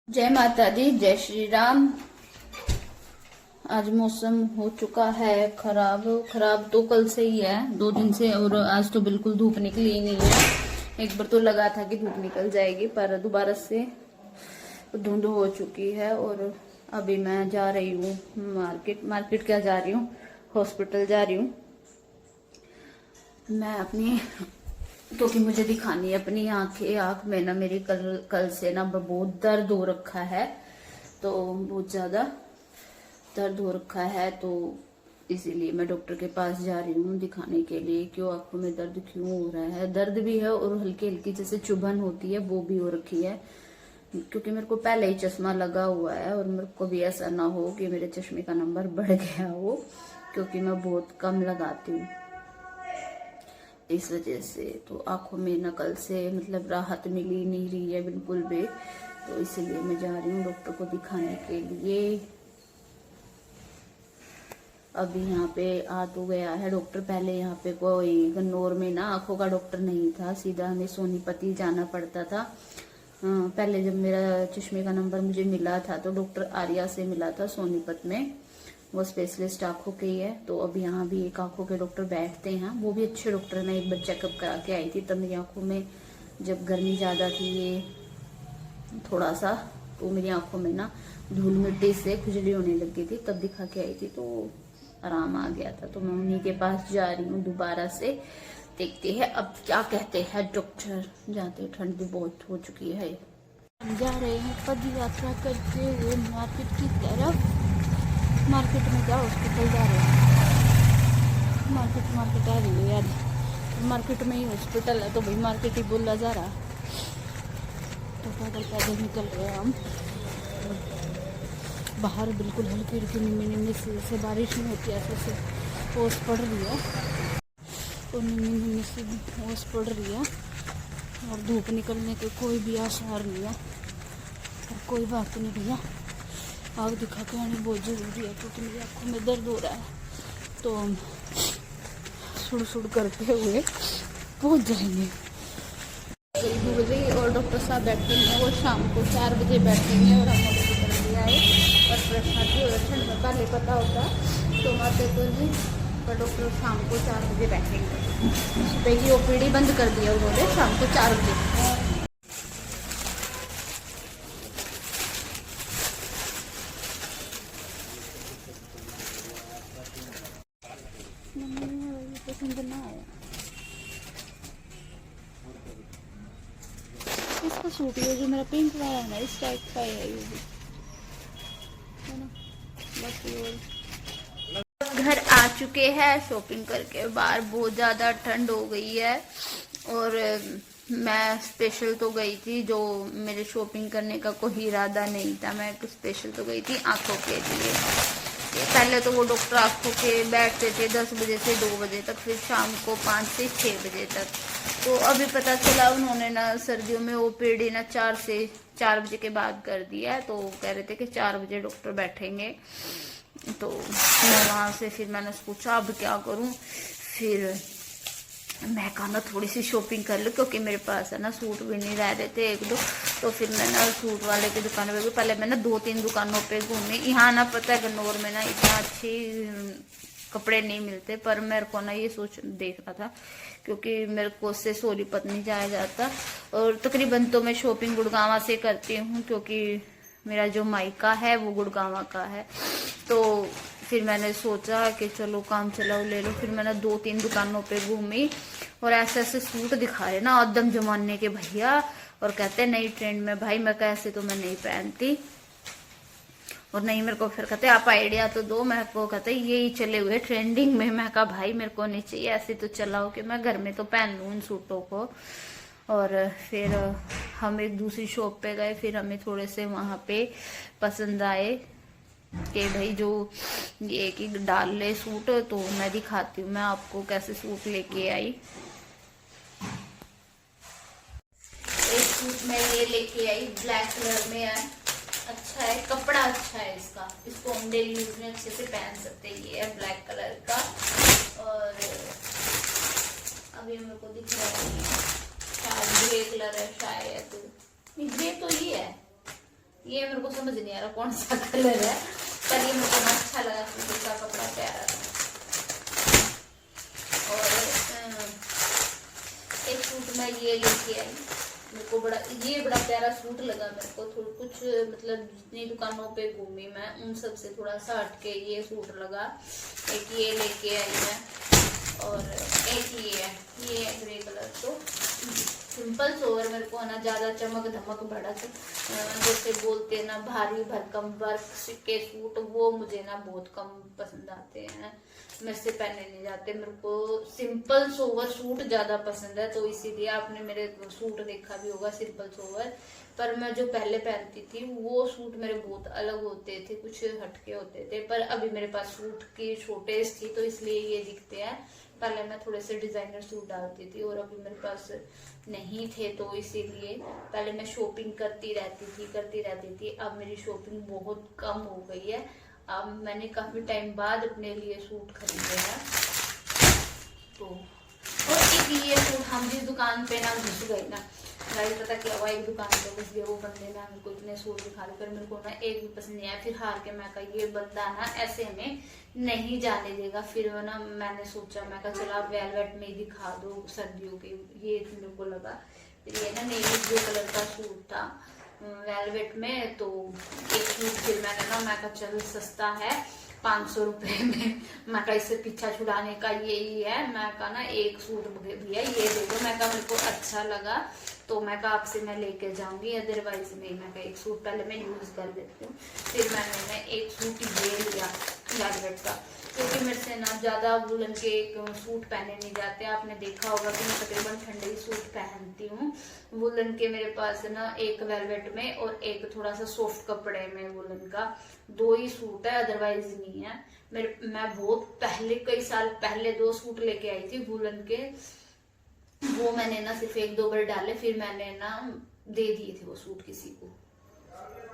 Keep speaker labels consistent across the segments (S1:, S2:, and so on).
S1: जय माता दी, जय श्री राम। आज मौसम हो चुका है खराब। खराब तो कल से ही है, 2 दिन से, और आज तो बिल्कुल धूप निकली ही नहीं है। एक बार तो लगा था कि धूप निकल जाएगी, पर दोबारा से धुंध हो चुकी है। और अभी मैं जा रही हूँ मार्केट क्या जा रही हूँ, हॉस्पिटल जा रही हूँ मैं अपनी, क्योंकि मुझे दिखानी है अपनी आंख में ना मेरी कल से ना बहुत दर्द हो रखा है। तो बहुत ज्यादा दर्द हो रखा है, तो इसीलिए मैं डॉक्टर के पास जा रही हूँ दिखाने के लिए, क्यों आंखों में दर्द क्यों हो रहा है। दर्द भी है और हल्की हल्की जैसे चुभन होती है वो भी हो रखी है, क्योंकि मेरे को पहले ही चश्मा लगा हुआ है। और मेरे को भी ऐसा ना हो कि मेरे चश्मे का नंबर बढ़ गया हो, क्योंकि मैं बहुत कम लगाती हूँ इस वजह से। तो आंखों में न कल से मतलब राहत मिली नहीं रही है बिल्कुल भी, तो इसीलिए मैं जा रही हूँ डॉक्टर को दिखाने के लिए। अभी यहाँ पे आ तो गया है डॉक्टर। पहले यहाँ पे कोई गन्नौर में ना आंखों का डॉक्टर नहीं था, सीधा हमें सोनीपत जाना पड़ता था। पहले जब मेरा चश्मे का नंबर मुझे मिला था तो डॉक्टर आर्या से मिला था सोनीपत में, वो स्पेशलिस्ट आंखों के ही है। तो अब यहाँ भी एक आंखों के डॉक्टर बैठते हैं, वो भी अच्छे डॉक्टर। मैं एक बार चेकअप करा के आई थी, तब मेरी आंखों में जब गर्मी ज़्यादा थी ये थोड़ा सा, तो मेरी आंखों में ना धूल मिट्टी से खुजली होने लगी थी, तब दिखा के आई थी तो आराम आ गया था। तो मैं उन्हीं के पास जा रही हूँ दोबारा से, देखते हैं अब क्या कहते हैं डॉक्टर। जाते ठंड भी बहुत हो चुकी है। हम जा रहे हैं पद यात्रा करते हुए मार्केट की तरफ। मार्केट में क्या, हॉस्पिटल जा रहे हैं। मार्केट आ रही है यार, मार्केट में ही हॉस्पिटल है तो भाई मार्केट ही बोला जा रहा। तो पैदल निकल रहे हैं हम। बाहर बिल्कुल हल्की हल्की निमी से बारिश नहीं होती, ऐसे ओस पड़ रही है, तो निमी से ओस पड़ रही है, और धूप निकलने के कोई भी आसार नहीं है। और कोई बात नहीं भैया, आग दिखा के आनी बहुत ज़रूरी है, क्योंकि मेरी आँखों में दर्द हो रहा है। तो हम सुड़ करते हुए पहुँच जाएंगे। 2 बजे और डॉक्टर साहब बैठेंगे, वो शाम को 4 बजे बैठेंगे। और हम हॉस्पिटल भी आए और प्रश्न की और ठंड में पहले पता होता तो माते को जी, पर डॉक्टर शाम को 4 बजे बैठेंगे। सुबह की ओपीडी बंद कर दिया उन्होंने, शाम को 4 बजे। पसंद ना आया इसका सूट, ये जो मेरा पिंक वाला है ना, इस टाइप का है ये भी, है ना। बाकी और घर आ चुके हैं शॉपिंग करके। बाहर बहुत ज़्यादा ठंड हो गई है, और मैं स्पेशल तो गई थी, जो मेरे शॉपिंग करने का कोई इरादा नहीं था, मैं स्पेशल तो गई थी आंखों के लिए। पहले तो वो डॉक्टर आंखों के बैठते थे 10 बजे से 2 बजे तक, फिर शाम को 5 से 6 बजे तक। तो अभी पता चला उन्होंने ना सर्दियों में ओपीडी ना 4 से 4 बजे के बाद कर दिया है। तो कह रहे थे कि 4 बजे डॉक्टर बैठेंगे। तो मैं वहाँ से फिर मैंने सोचा अब क्या करूँ, फिर मैं कहा ना थोड़ी सी शॉपिंग कर लूँ, क्योंकि मेरे पास है ना सूट भी नहीं रह रहे थे 1-2। तो फिर मैं ना सूट वाले की दुकान पे गई। पहले मैं ना 2-3 दुकानों पे घूमी। यहाँ ना पता है गन्नौर में ना इतना अच्छी कपड़े नहीं मिलते, पर मेरे को ना ये सोच देख रहा था, क्योंकि मेरे को उससे सोनीपत नहीं जाया जाता। और तकरीबन तो मैं शॉपिंग गुड़गांवा से करती हूँ, क्योंकि मेरा जो मायका है वो गुड़गांवा का है। तो फिर मैंने सोचा कि चलो काम चलाओ ले लो। फिर मैंने 2-3 दुकानों पे घूमी, और ऐसे ऐसे सूट दिखा रहे ना आदम जमाने के भैया, और कहते नई ट्रेंड में। भाई मैं कैसे तो मैं नहीं पहनती, और नहीं मेरे को फिर कहते आप आइडिया तो दो। मेरे को कहते यही चले हुए ट्रेंडिंग में। मैं कहा भाई मेरे को नहीं चाहिए, ऐसे तो चलाओ कि मैं घर में तो पहन लूँ इन सूटों को। और फिर हम एक दूसरी शॉप पे गए, फिर हमें थोड़े से वहाँ पे पसंद आए कि भाई जो ये कि डाल ले सूट। तो मैं दिखाती हूँ मैं आपको कैसे सूट लेके आई। एक सूट मैं ये लेके आई, ब्लैक कलर में है, अच्छा है, कपड़ा अच्छा है इसका, इसको हम डेली यूज में अच्छे से पहन सकते हैं। ये है ब्लैक कलर का, और अभी मेरे को दिख रहा है शायद ग्रे कलर है, शायद ग्रे तो ये है, ये मेरे को समझ नहीं आ रहा कौन सा कलर है, पर ये मेरे को अच्छा लगा, इसका कपड़ा प्यारा था। और एक सूट मैं ये लेके आई, मेरे को बड़ा प्यारा सूट लगा मेरे को। थोड़ा कुछ मतलब जितनी दुकानों पे घूमी मैं उन सब से थोड़ा सा हटके ये सूट लगा। एक ये लेके आई मैं, और एक ये है ग्रे कलर। तो सिंपल सोवर मेरे को ना ज्यादा चमक धमक भड़क जैसे बोलते ना भारी भरकम वर्क के सूट, वो मुझे ना बहुत कम पसंद आते हैं, मेरे से पहने नहीं जाते। मेरे को सिंपल सोवर सूट ज्यादा पसंद है, तो इसीलिए आपने मेरे सूट देखा भी होगा सिंपल सोवर। पर मैं जो पहले पहनती थी वो सूट मेरे बहुत अलग होते थे, कुछ हटके होते थे। पर अभी मेरे पास सूट की शॉर्टेज थी तो इसलिए ये दिखते हैं। पहले मैं थोड़े से डिजाइनर सूट डालती थी और अभी मेरे पास नहीं थे, तो इसीलिए पहले मैं शॉपिंग करती रहती थी। अब मेरी शॉपिंग बहुत कम हो गई है। अब मैंने काफी टाइम बाद अपने लिए सूट खरीदे हैं। तो और एक ये सूट हम जिस दुकान पे ना घुस गए ना, भाई पता क्या हुआ, एक दुकान पे घुस गए, वो बंदे ना मेरे को इतने सूट दिखा रहे, पर मेरे को ना एक भी पसंद नहीं आया। फिर हार के मैं कहा ये बंदा ना ऐसे हमें नहीं जाने देगा। फिर वो ना मैंने सोचा, मैं कहा चला वेलवेट में दिखा दो सर्दियों के, ये मेरे को लगा। फिर ये ना नेवी ब्लू कलर का सूट था वेलवेट में, तो एक सूट फिर मैंने ना, मैं कहा चल सस्ता है 500 रुपए में, मैं कहा इससे पीछा छुड़ाने का यही है। मैं कहा ना एक सूट भैया ये दे दो, मैं कहा मेरे को अच्छा लगा तो मैं कहा आपसे मैं लेके जाऊंगी, अदरवाइज नहीं। मैं कहा एक सूट पहले मैं यूज कर देती हूँ। फिर मैंने एक सूट ये लिया वेलवेट का, क्योंकि मेरे से ना ज्यादा वुलन के सूट पहने नहीं जाते। आपने देखा होगा कि मैं तकरीबन ठंडे सूट पहनती हूँ। वुलन के मेरे पास ना एक वेलवेट में और एक थोड़ा सा सॉफ्ट कपड़े में वुलन का, 2 ही सूट है, अदरवाइज नहीं है। मैं बहुत पहले कई साल पहले 2 सूट लेके आई थी वुलन के, वो मैंने ना सिर्फ 1-2 बार डाले, फिर मैंने ना दे दिए थे वो सूट किसी को।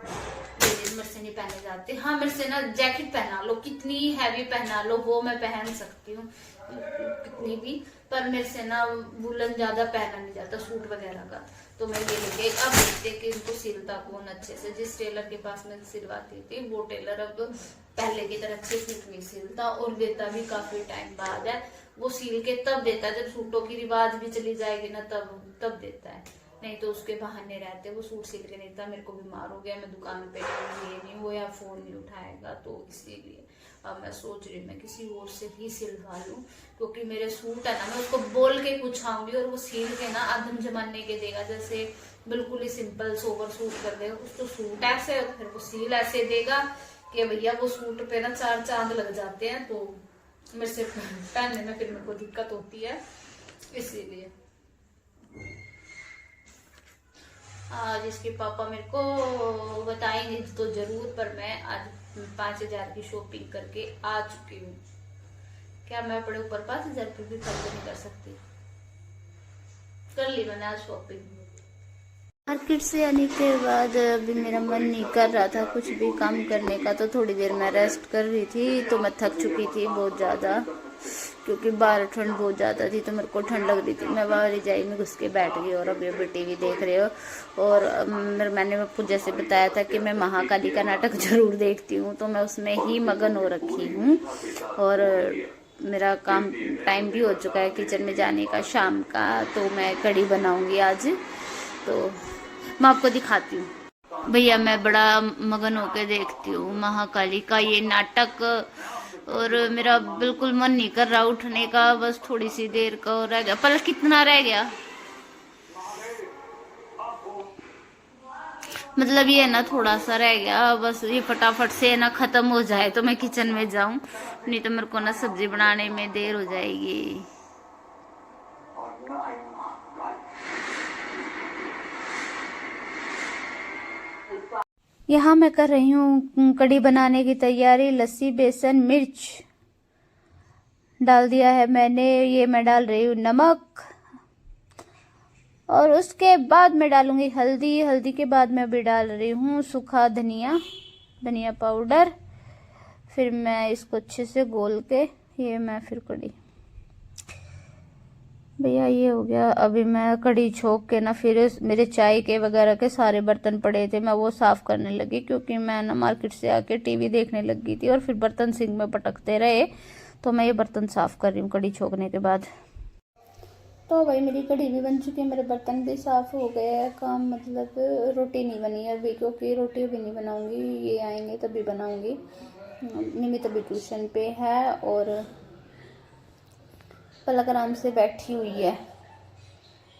S1: मेरे से नहीं पहने जाते। हाँ मेरे से ना जैकेट पहना लो, कितनी हैवी पहना लो, वो मैं पहन सकती हूँ कितनी भी, पर मेरे से ना वुलन ज्यादा पहना नहीं जाता सूट वगैरह का। तो मैं ये लेके अब देखते कि इनको सिलता कौन अच्छे से। जिस टेलर के पास मैं सिलवाती थी वो टेलर अब पहले की तरह अच्छे सूट नहीं सिलता, और देता भी काफी टाइम बाद है। वो सिल के तब देता है जब सूटों की रिवाज भी चली जाएगी ना, तब देता है, नहीं तो उसके बहाने रहते। वो सूट सिल के नहीं देता। मेरे को बीमार हो गया, मैं दुकान पे ये नहीं हो या फोन नहीं उठाएगा, तो इसीलिए अब मैं सोच रही हूँ मैं किसी और से ही सिलवा लूं, क्योंकि मेरे सूट है ना, मैं उसको बोल के पूछाऊंगी और वो सिल के ना आदम जमाने के देगा, जैसे बिल्कुल ही सिंपल सोवर सूट कर देगा। कुछ तो सूट ऐसे और फिर वो सील ऐसे देगा कि भैया वो सूट पे ना 4 चांद लग जाते हैं, तो मेरे से पहनने में फिर मेरे को दिक्कत होती है, इसीलिए। आज इसके पापा मेरे को बताएंगे तो जरूर, पर मैं आज 5000 की शॉपिंग करके आ चुकी हूँ। क्या मैं बड़े ऊपर 5000 की भी खर्च नहीं कर सकती? कर ली मैंने आज शॉपिंग। मार्केट से आने के बाद अभी मेरा मन नहीं कर रहा था कुछ भी काम करने का, तो थोड़ी देर मैं रेस्ट कर रही थी। तो मैं थक चुकी थी बहुत ज़्यादा, क्योंकि बाहर ठंड बहुत ज़्यादा थी, तो मेरे को ठंड लग रही थी। मैं बाहर रजाई में घुस के बैठ गई, और अभी टीवी देख रहे हो। और मैंने आपको जैसे बताया था कि मैं महाकाली का नाटक जरूर देखती हूँ, तो मैं उसमें ही मगन हो रखी हूँ। और मेरा काम टाइम भी हो चुका है किचन में जाने का शाम का, तो मैं कढ़ी बनाऊँगी आज, तो मैं आपको दिखाती हूँ। भैया मैं बड़ा मगन होकर देखती हूँ महाकाली का ये नाटक, और मेरा बिल्कुल मन नहीं कर रहा उठने का। बस थोड़ी सी देर का रह गया, पल कितना रह गया, मतलब ये ना थोड़ा सा रह गया। बस ये फटाफट से ना खत्म हो जाए तो मैं किचन में जाऊं, नहीं तो मेरे को ना सब्जी बनाने में देर हो जाएगी। यहाँ मैं कर रही हूँ कढ़ी बनाने की तैयारी। लस्सी, बेसन, मिर्च डाल दिया है मैंने। ये मैं डाल रही हूँ नमक, और उसके बाद मैं डालूंगी हल्दी। हल्दी के बाद मैं भी डाल रही हूँ सूखा धनिया पाउडर। फिर मैं इसको अच्छे से घोल के ये मैं फिर कढ़ी भैया ये हो गया। अभी मैं कढ़ी छोक के ना, फिर मेरे चाय के वगैरह के सारे बर्तन पड़े थे, मैं वो साफ करने लगी, क्योंकि मैं ना मार्केट से आके टीवी देखने लगी थी और फिर बर्तन सिंक में पटकते रहे, तो मैं ये बर्तन साफ कर रही हूँ कढ़ी छोकने के बाद। तो भाई मेरी कढ़ी भी बन चुकी है, मेरे बर्तन भी साफ़ हो गए हैं। काम मतलब रोटी नहीं बनी है अभी, क्योंकि रोटी अभी नहीं बनाऊंगी, ये आएंगे तभी बनाऊंगी। निमित अभी ट्यूशन पे है और पलक आराम से बैठी हुई है।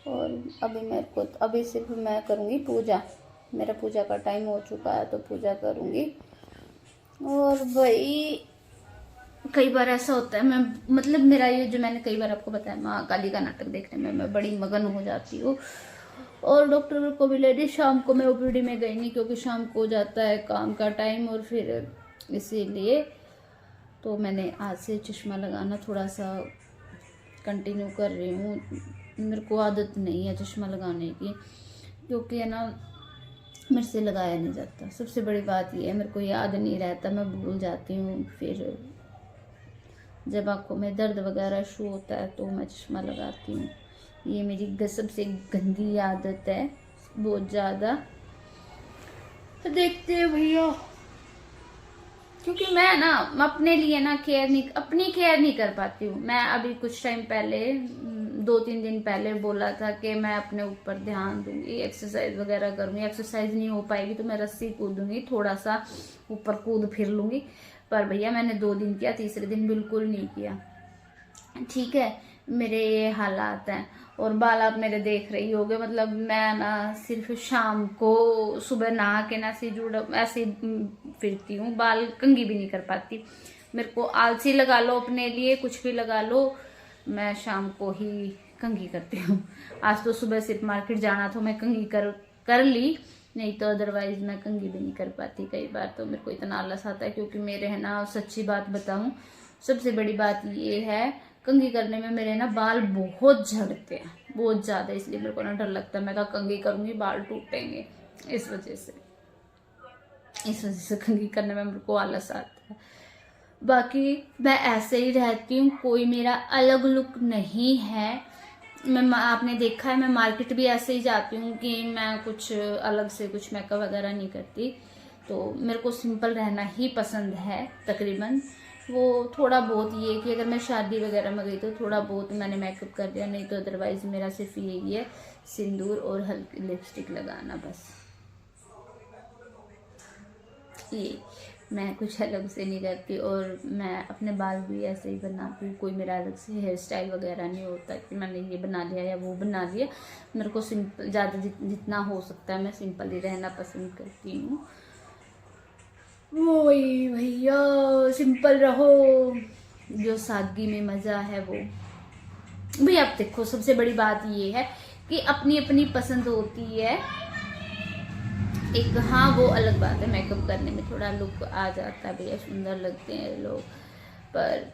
S1: और अभी मेरे को अभी सिर्फ मैं करूँगी पूजा, मेरा पूजा का टाइम हो चुका है तो पूजा करूँगी। और भाई कई बार ऐसा होता है, मैं मतलब मेरा ये जो मैंने कई बार आपको बताया, माँ काली का नाटक देखने में मैं बड़ी मगन हो जाती हूँ। और डॉक्टर को भी ले दी, शाम को मैं ओपीडी में गई नहीं, क्योंकि शाम को हो जाता है काम का टाइम, और फिर इसीलिए तो मैंने आज से चश्मा लगाना थोड़ा सा कंटिन्यू कर रही हूँ। मेरे को आदत नहीं है चश्मा लगाने की, क्योंकि है ना मेरे से लगाया नहीं जाता। सबसे बड़ी बात ये है, मेरे को याद नहीं रहता, मैं भूल जाती हूँ। फिर जब आँखों में दर्द वगैरह शू होता है तो मैं चश्मा लगाती हूँ। ये मेरी सबसे गंदी आदत है, बहुत ज़्यादा। देखते हैं भैया, क्योंकि मैं ना अपने लिए ना अपनी केयर नहीं कर पाती हूँ। मैं अभी कुछ टाइम पहले 2-3 दिन पहले बोला था कि मैं अपने ऊपर ध्यान दूंगी, एक्सरसाइज वगैरह करूंगी। एक्सरसाइज नहीं हो पाएगी तो मैं रस्सी कूदूंगी, थोड़ा सा ऊपर कूद फिर लूंगी। पर भैया मैंने 2 दिन किया, तीसरे दिन बिल्कुल नहीं किया। ठीक है, मेरे ये हालात हैं। और बाल आप मेरे देख रही होगे, मतलब मैं ना सिर्फ शाम को सुबह नहा के ना ऐसे फिरती हूँ, बाल कंघी भी नहीं कर पाती। मेरे को आलसी लगा लो, अपने लिए कुछ भी लगा लो, मैं शाम को ही कंघी करती हूँ। आज तो सुबह सिर्फ मार्केट जाना था, मैं कंघी कर ली, नहीं तो अदरवाइज मैं कंघी भी नहीं कर पाती। कई बार तो मेरे को इतना आलस आता है, क्योंकि मेरे है ना, सच्ची बात बताऊं, सबसे बड़ी बात ये है, कंघी करने में मेरे ना बाल बहुत झड़ते हैं, बहुत ज़्यादा। इसलिए मेरे को ना डर लगता है, मैं कहा कंघी करूँगी बाल टूटेंगे, इस वजह से कंघी करने में मेरे को आलस आता है। बाकी मैं ऐसे ही रहती हूँ, कोई मेरा अलग लुक नहीं है। आपने देखा है मैं मार्केट भी ऐसे ही जाती हूँ कि मैं कुछ अलग से कुछ मेकअप वगैरह नहीं करती। तो मेरे को सिंपल रहना ही पसंद है तकरीबन। वो थोड़ा बहुत ये कि अगर मैं शादी वगैरह में गई तो थोड़ा बहुत मैंने मेकअप कर दिया, नहीं तो अदरवाइज मेरा सिर्फ यही है, सिंदूर और हल्की लिपस्टिक लगाना, बस। ये मैं कुछ अलग से नहीं रहती। और मैं अपने बाल भी ऐसे ही बनाती हूँ, कोई मेरा अलग से हेयर स्टाइल वगैरह नहीं होता कि मैंने ये बना लिया या वो बना लिया। मेरे को सिंपल ज़्यादा जितना हो सकता है मैं सिंपल ही रहना पसंद करती हूँ। वही भैया, सिंपल रहो, जो सादगी में मज़ा है वो। भैया आप देखो, सबसे बड़ी बात ये है कि अपनी अपनी पसंद होती है एक। हाँ वो अलग बात है, मेकअप करने में थोड़ा लुक आ जाता है भैया, सुंदर लगते हैं लोग, पर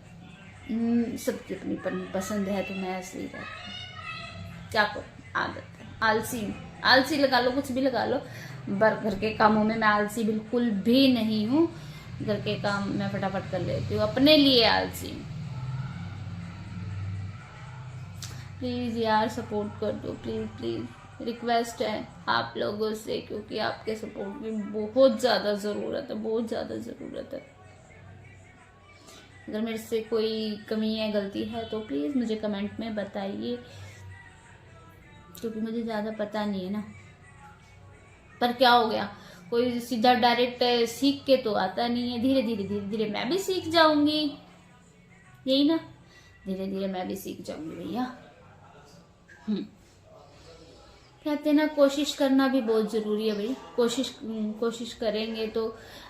S1: सबकी अपनी पसंद है, तो मैं ऐसे ही रहती हूँ। क्या करूँ, आदत है, आलसी लगा लो, कुछ भी लगा लो, पर घर के कामों में मैं आलसी बिल्कुल भी नहीं हूँ। घर के काम मैं फटाफट कर लेती हूँ, अपने लिए आलसी। प्लीज़ यार सपोर्ट कर दो, प्लीज़ प्लीज़, रिक्वेस्ट है आप लोगों से, क्योंकि आपके सपोर्ट की बहुत ज़्यादा ज़रूरत है, बहुत ज़्यादा ज़रूरत है। अगर मेरे से कोई कमी है, गलती है, तो प्लीज़ मुझे कमेंट में बताइए, क्योंकि मुझे ज़्यादा पता नहीं है ना। पर क्या हो गया, कोई सीधा डायरेक्ट सीख के तो आता नहीं है, धीरे धीरे मैं भी सीख जाऊंगी, यही ना, धीरे धीरे मैं भी सीख जाऊंगी भैया। कहते हैं ना, कोशिश करना भी बहुत ज़रूरी है भाई। कोशिश करेंगे तो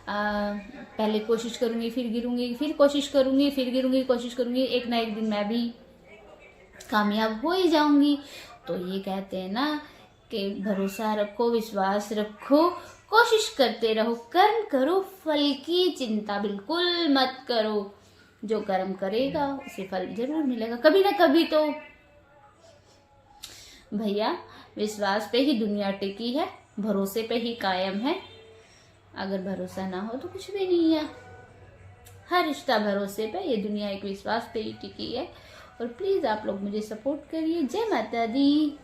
S1: पहले कोशिश करूंगी, फिर गिरूंगी, फिर कोशिश करूंगी, फिर गिरूंगी, कोशिश करूंगी, एक ना एक दिन मैं भी कामयाब हो ही जाऊंगी। तो ये कहते हैं ना कि भरोसा रखो, विश्वास रखो, कोशिश करते रहो, कर्म करो, फल की चिंता बिल्कुल मत करो। जो कर्म करेगा उसे फल जरूर मिलेगा, कभी ना कभी तो। भैया विश्वास पे ही दुनिया टिकी है, भरोसे पे ही कायम है। अगर भरोसा ना हो तो कुछ भी नहीं है। हर रिश्ता भरोसे पे, ये दुनिया एक विश्वास पे ही टिकी है। और प्लीज़ आप लोग मुझे सपोर्ट करिए। जय माता दी।